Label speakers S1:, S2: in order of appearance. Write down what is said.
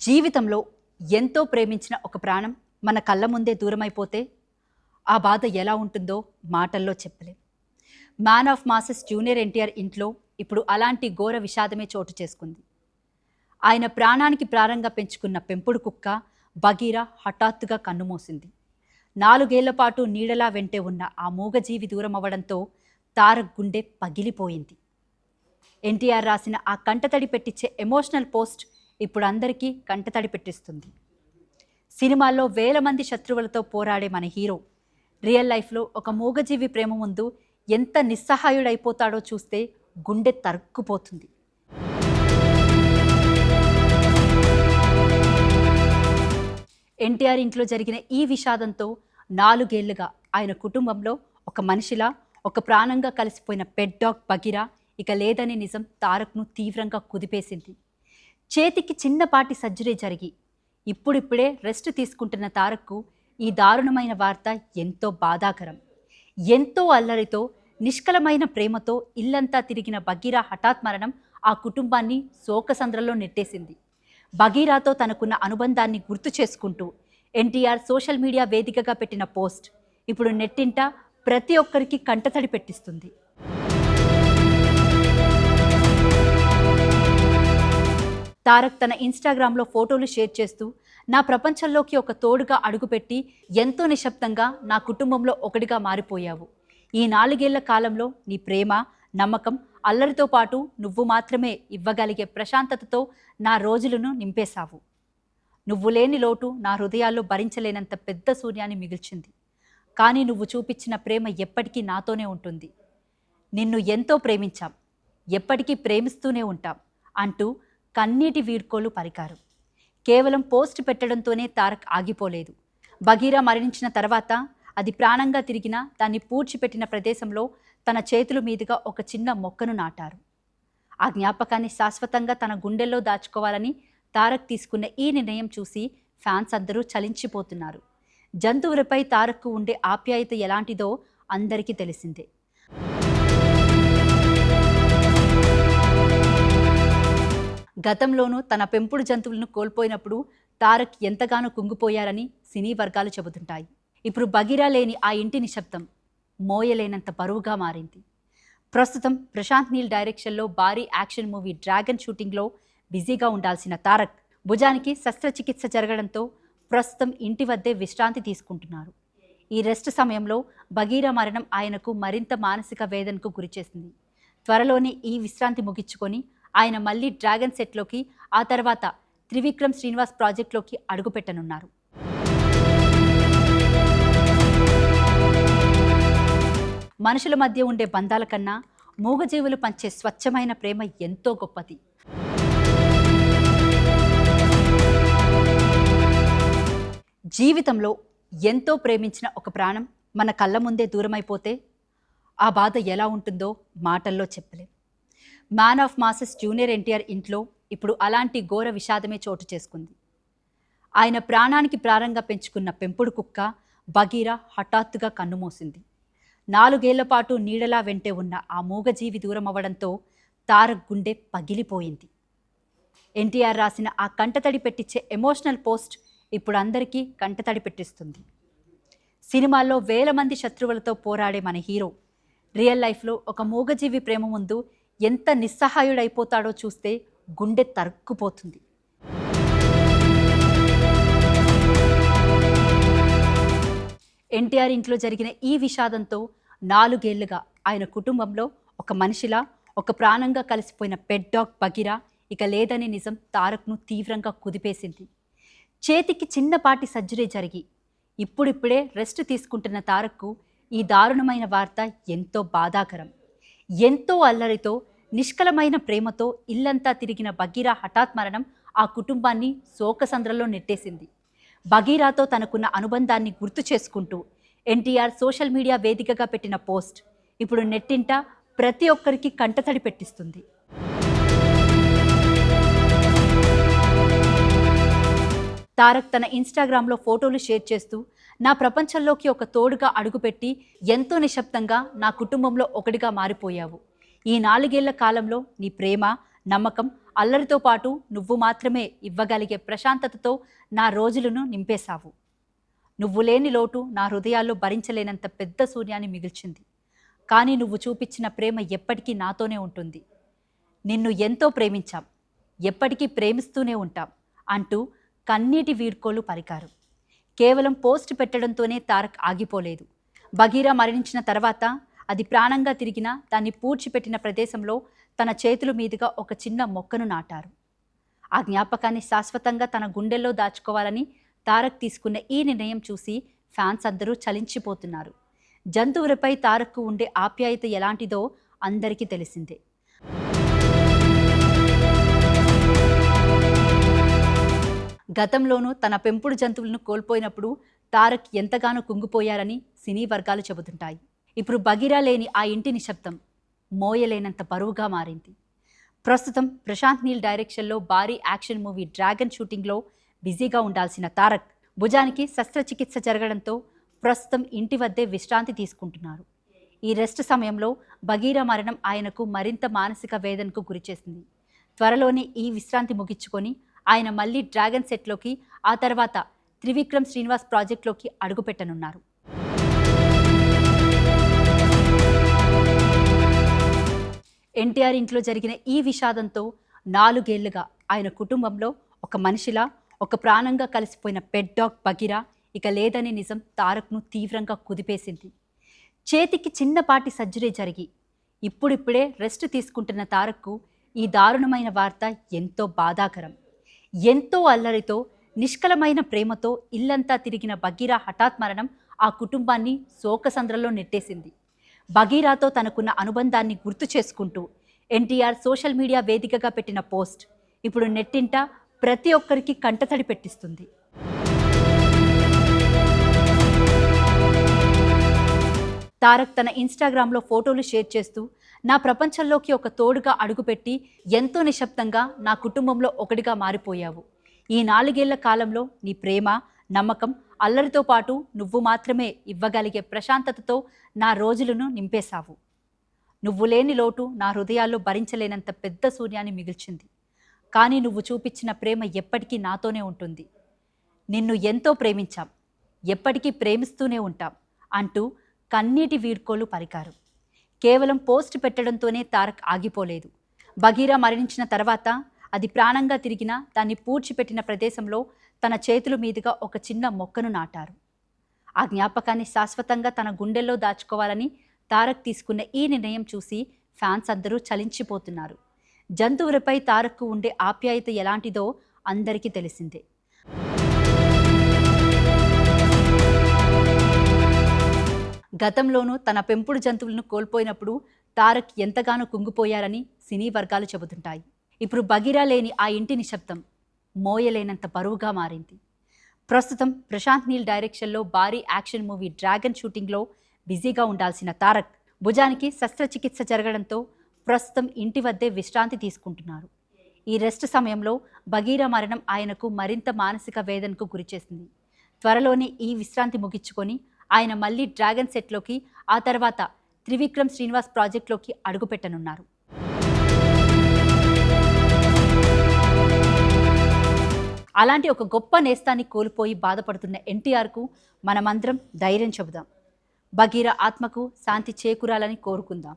S1: జీవితంలో ఎంతో ప్రేమించిన ఒక ప్రాణం మన కళ్ళ ముందే దూరమైపోతే ఆ బాధ ఎలా ఉంటుందో మాటల్లో చెప్పలేం. Man of masses junior NTR ఇంట్లో ఇప్పుడు అలాంటి ఘోర విషాదమే చోటు చేసుకుంది. ఆయన ప్రాణానికి ప్రారంగా పెంచుకున్న పెంపుడు కుక్క బగీరా హఠాత్తుగా కన్నుమూసింది. 4 ఏళ్ల పాటు నీడలా వెంటే ఉన్న ఆ మూగజీవి దూరం అవ్వడంతో తారక్ గుండె పగిలిపోయింది. ఎన్టీఆర్ రాసిన ఆ కంటతడి పెట్టించే ఎమోషనల్ పోస్ట్ ఇప్పుడు అందరికీ కంటతడి పెట్టిస్తుంది. సినిమాల్లో వేల మంది శత్రువులతో పోరాడే మన హీరో రియల్ లైఫ్లో ఒక మూగజీవి ప్రేమ ముందు ఎంత నిస్సహాయుడైపోతాడో చూస్తే గుండె తరుక్కుపోతుంది. ఎన్టీఆర్ ఇంట్లో జరిగిన ఈ విషాదంతో 4 ఏళ్లుగా ఆయన కుటుంబంలో ఒక మనిషిలా, ఒక ప్రాణంగా కలిసిపోయిన పెట్ డాగ్ బగీరా ఇక లేదని నిజం తారక్ను తీవ్రంగా కుదిపేసింది. చేతికి చిన్నపాటి సర్జరీ జరిగి ఇప్పుడిప్పుడే రెస్ట్ తీసుకుంటున్న తారక్కు ఈ దారుణమైన వార్త ఎంతో బాధాకరం. ఎంతో అల్లరితో, నిష్కలమైన ప్రేమతో ఇల్లంతా తిరిగిన బగీరా హఠాత్ మరణం ఆ కుటుంబాన్ని శోకసంద్రంలో నెట్టేసింది. బగీరాతో తనకున్న అనుబంధాన్ని గుర్తు చేసుకుంటూ ఎన్టీఆర్ సోషల్ మీడియా వేదికగా పెట్టిన పోస్ట్ ఇప్పుడు నెట్టింట ప్రతి ఒక్కరికి కంటతడి పెట్టిస్తుంది. తారక్ తన ఇన్స్టాగ్రామ్లో ఫోటోలు షేర్ చేస్తూ నా ప్రపంచంలోకి ఒక తోడుగా అడుగుపెట్టి ఎంతో నిశ్శబ్దంగా నా కుటుంబంలో ఒకటిగా మారిపోయావు. ఈ 4 ఏళ్ల కాలంలో నీ ప్రేమ, నమ్మకం, అల్లరితో పాటు నువ్వు మాత్రమే ఇవ్వగలిగే ప్రశాంతతతో నా రోజులను నింపేశావు. నువ్వు లేని లోటు నా హృదయాల్లో భరించలేనంత పెద్ద శూన్యాన్ని మిగిల్చింది. కానీ నువ్వు చూపించిన ప్రేమ ఎప్పటికీ నాతోనే ఉంటుంది. నిన్ను ఎంతో ప్రేమించాం, ఎప్పటికీ ప్రేమిస్తూనే ఉంటాం అంటూ కన్నీటి వీడ్కోలు పలికారు. కేవలం పోస్ట్ పెట్టడంతోనే తారక్ ఆగిపోలేదు. బగీరా మరణించిన తర్వాత అది ప్రాణంగా తిరిగినా దాన్ని పూడ్చిపెట్టిన ప్రదేశంలో తన చేతుల మీదుగా ఒక చిన్న మొక్కను నాటారు. ఆ జ్ఞాపకాన్ని శాశ్వతంగా తన గుండెల్లో దాచుకోవాలని తారక్ తీసుకున్న ఈ నిర్ణయం చూసి ఫ్యాన్స్ అందరూ చలించిపోతున్నారు. జంతువులపై తారక్కు ఉండే ఆప్యాయత ఎలాంటిదో అందరికీ తెలిసిందే. గతంలోనూ తన పెంపుడు జంతువులను కోల్పోయినప్పుడు తారక్ ఎంతగానో కుంగిపోయారని సినీ వర్గాలు చెబుతుంటాయి. ఇప్పుడు బగీరా లేని ఆ ఇంటి నిశ్శబ్దం మోయలేనంత బరువుగా మారింది. ప్రస్తుతం ప్రశాంత్ నీల్ డైరెక్షన్లో భారీ యాక్షన్ మూవీ డ్రాగన్ షూటింగ్లో బిజీగా ఉండాల్సిన తారక్ భుజానికి శస్త్రచికిత్స జరగడంతో ప్రస్తుతం ఇంటి వద్దే విశ్రాంతి తీసుకుంటున్నారు. ఈ రెస్ట్ సమయంలో బగీరా మరణం ఆయనకు మరింత మానసిక వేదనకు గురిచేసింది. త్వరలోనే ఈ విశ్రాంతి ముగించుకొని ఆయన మళ్ళీ డ్రాగన్ సెట్లోకి, ఆ తర్వాత త్రివిక్రమ్ శ్రీనివాస్ ప్రాజెక్టులోకి అడుగుపెట్టనున్నారు. మనుషుల మధ్య ఉండే బంధాల కన్నా మూగజీవులు పంచే స్వచ్ఛమైన ప్రేమ ఎంతో గొప్పది. జీవితంలో ఎంతో ప్రేమించిన ఒక ప్రాణం మన కళ్ళ ముందే దూరమైపోతే ఆ బాధ ఎలా ఉంటుందో మాటల్లో చెప్పలేం. Man of masses junior NTR ఇంట్లో ఇప్పుడు అలాంటి ఘోర విషాదమే చోటు చేసుకుంది. ఆయన ప్రాణానికి ప్రారంగా పెంచుకున్న పెంపుడు కుక్క బగీరా హఠాత్తుగా కన్నుమూసింది. 4 ఏళ్ల పాటు నీడలా వెంటే ఉన్న ఆ మూగజీవి దూరం అవ్వడంతో తారక్ గుండె పగిలిపోయింది. ఎన్టీఆర్ రాసిన ఆ కంటతడి పెట్టించే ఎమోషనల్ పోస్ట్ ఇప్పుడు అందరికీ కంటతడి పెట్టిస్తుంది. సినిమాల్లో వేల మంది శత్రువులతో పోరాడే మన హీరో రియల్ లైఫ్లో ఒక మూగజీవి ప్రేమ ముందు ఎంత నిస్సహాయుడైపోతాడో చూస్తే గుండె తరుక్కుపోతుంది. ఎన్టీఆర్ ఇంట్లో జరిగిన ఈ విషాదంతో 4 ఏళ్లుగా ఆయన కుటుంబంలో ఒక మనిషిలా, ఒక ప్రాణంగా కలిసిపోయిన పెట్ డాగ్ బగీరా ఇక లేదని నిజం తారక్ను తీవ్రంగా కుదిపేసింది. చేతికి చిన్నపాటి సర్జరీ జరిగి ఇప్పుడిప్పుడే రెస్ట్ తీసుకుంటున్న తారక్కు ఈ దారుణమైన వార్త ఎంతో బాధాకరం. ఎంతో అల్లరితో, నిష్కలమైన ప్రేమతో ఇల్లంతా తిరిగిన బగీరా హఠాత్ మరణం ఆ కుటుంబాన్ని శోకసంద్రంలో నెట్టేసింది. బగీరాతో తనకున్న అనుబంధాన్ని గుర్తు చేసుకుంటూ ఎన్టీఆర్ సోషల్ మీడియా వేదికగా పెట్టిన పోస్ట్ ఇప్పుడు నెట్టింట ప్రతి ఒక్కరికి కంటతడి పెట్టిస్తుంది. తారక్ తన ఇన్స్టాగ్రామ్లో ఫోటోలు షేర్ చేస్తూ నా ప్రపంచంలోకి ఒక తోడుగా అడుగుపెట్టి ఎంతో నిశ్శబ్దంగా నా కుటుంబంలో ఒకటిగా మారిపోయావు. ఈ 4 ఏళ్ల కాలంలో నీ ప్రేమ, నమ్మకం, అల్లరితో పాటు నువ్వు మాత్రమే ఇవ్వగలిగే ప్రశాంతతతో నా రోజులను నింపేశావు. నువ్వు లేని లోటు నా హృదయాల్లో భరించలేనంత పెద్ద శూన్యాన్ని మిగిల్చింది. కానీ నువ్వు చూపించిన ప్రేమ ఎప్పటికీ నాతోనే ఉంటుంది. నిన్ను ఎంతో ప్రేమించాం, ఎప్పటికీ ప్రేమిస్తూనే ఉంటాం అంటూ కన్నీటి వీడ్కోలు పలికారు. కేవలం పోస్ట్ పెట్టడంతోనే తారక్ ఆగిపోలేదు. బగీరా మరణించిన తర్వాత అది ప్రాణంగా తిరిగినా దాన్ని పూడ్చిపెట్టిన ప్రదేశంలో తన చేతుల మీదుగా ఒక చిన్న మొక్కను నాటారు. ఆ జ్ఞాపకాన్ని శాశ్వతంగా తన గుండెల్లో దాచుకోవాలని తారక్ తీసుకున్న ఈ నిర్ణయం చూసి ఫ్యాన్స్ అందరూ చలించిపోతున్నారు. జంతువులపై తారక్కు ఉండే ఆప్యాయత ఎలాంటిదో అందరికీ తెలిసిందే. గతంలోనూ తన పెంపుడు జంతువులను కోల్పోయినప్పుడు తారక్ ఎంతగానో కుంగిపోయారని సినీ వర్గాలు చెబుతుంటాయి. ఇప్పుడు బగీరా లేని ఆ ఇంటి నిశ్శబ్దం మోయలేనంత బరువుగా మారింది. ప్రస్తుతం ప్రశాంత్ నీల్ డైరెక్షన్లో భారీ యాక్షన్ మూవీ డ్రాగన్ షూటింగ్లో బిజీగా ఉండాల్సిన తారక్ భుజానికి శస్త్రచికిత్స జరగడంతో ప్రస్తుతం ఇంటి వద్దే విశ్రాంతి తీసుకుంటున్నారు. ఈ రెస్ట్ సమయంలో బగీరా మరణం ఆయనకు మరింత మానసిక వేదనకు గురిచేసింది. త్వరలోనే ఈ విశ్రాంతి ముగించుకొని ఆయన మళ్ళీ డ్రాగన్ సెట్లోకి, ఆ తర్వాత త్రివిక్రమ్ శ్రీనివాస్ ప్రాజెక్ట్లోకి అడుగుపెట్టనున్నారు. ఎన్టీఆర్ ఇంట్లో జరిగిన ఈ విషాదంతో 4 ఏళ్లుగా ఆయన కుటుంబంలో ఒక మనిషిలా, ఒక ప్రాణంగా కలిసిపోయిన పెట్ డాగ్ బగీరా ఇక లేదనే నిజం తారక్ను తీవ్రంగా కుదిపేసింది. చేతికి చిన్నపాటి సర్జరీ జరిగి ఇప్పుడిప్పుడే రెస్ట్ తీసుకుంటున్న తారక్కు ఈ దారుణమైన వార్త ఎంతో బాధాకరం. ఎంతో అల్లరితో, నిష్కలమైన ప్రేమతో ఇల్లంతా తిరిగిన బగీరా హఠాత్ మరణం ఆ కుటుంబాన్ని శోకసంద్రంలో నెట్టేసింది. బగీరాతో తనకున్న అనుబంధాన్ని గుర్తు చేసుకుంటూ ఎన్టీఆర్ సోషల్ మీడియా వేదికగా పెట్టిన పోస్ట్ ఇప్పుడు నెట్టింట ప్రతి ఒక్కరికి కంటతడి పెట్టిస్తుంది. తారక్ తన ఇన్స్టాగ్రామ్లో ఫోటోలు షేర్ చేస్తూ నా ప్రపంచంలోకి ఒక తోడుగా అడుగుపెట్టి ఎంతో నిశ్శబ్దంగా నా కుటుంబంలో ఒకటిగా మారిపోయావు. ఈ 4 ఏళ్ల కాలంలో నీ ప్రేమ, నమ్మకం, అల్లరితో పాటు నువ్వు మాత్రమే ఇవ్వగలిగే ప్రశాంతతతో నా రోజులను నింపేశావు. నువ్వు లేని లోటు నా హృదయాల్లో భరించలేనంత పెద్ద శూన్యాన్ని మిగిల్చింది. కానీ నువ్వు చూపించిన ప్రేమ ఎప్పటికీ నాతోనే ఉంటుంది. నిన్ను ఎంతో ప్రేమించాం, ఎప్పటికీ ప్రేమిస్తూనే ఉంటాం అంటూ కన్నీటి వీడ్కోలు పలికారు. కేవలం పోస్ట్ పెట్టడంతోనే తారక్ ఆగిపోలేదు. బగీరా మరణించిన తర్వాత అది ప్రాణంగా తిరిగినా దాన్ని పూడ్చిపెట్టిన ప్రదేశంలో తన చేతుల మీదుగా ఒక చిన్న మొక్కను నాటారు. ఆ జ్ఞాపకాన్ని శాశ్వతంగా తన గుండెల్లో దాచుకోవాలని తారక్ తీసుకున్న ఈ నిర్ణయం చూసి ఫ్యాన్స్ అందరూ చలించిపోతున్నారు. జంతువులపై తారక్కు ఉండే ఆప్యాయత ఎలాంటిదో అందరికీ తెలిసిందే. గతంలోనూ తన పెంపుడు జంతువులను కోల్పోయినప్పుడు తారక్ ఎంతగానో కుంగిపోయారని సినీ వర్గాలు చెబుతుంటాయి. ఇప్పుడు బగీరా లేని ఆ ఇంటి నిశ్శబ్దం మోయలేనంత బరువుగా మారింది. ప్రస్తుతం ప్రశాంత్ నీల్ డైరెక్షన్లో భారీ యాక్షన్ మూవీ డ్రాగన్ షూటింగ్లో బిజీగా ఉండాల్సిన తారక్ భుజానికి శస్త్రచికిత్స జరగడంతో ప్రస్తుతం ఇంటి వద్దే విశ్రాంతి తీసుకుంటున్నారు. ఈ రెస్ట్ సమయంలో బగీరా మరణం ఆయనకు మరింత మానసిక వేదనకు గురిచేసింది. త్వరలోనే ఈ విశ్రాంతి ముగించుకొని ఆయన మళ్ళీ డ్రాగన్ సెట్లోకి, ఆ తర్వాత త్రివిక్రమ్ శ్రీనివాస్ ప్రాజెక్ట్లోకి అడుగుపెట్టనున్నారు. అలాంటి ఒక గొప్ప నేస్తాన్ని కోల్పోయి బాధపడుతున్న ఎన్టీఆర్కు మనమందరం ధైర్యం చెబుదాం. బగీరా ఆత్మకు శాంతి చేకూరాలని కోరుకుందాం.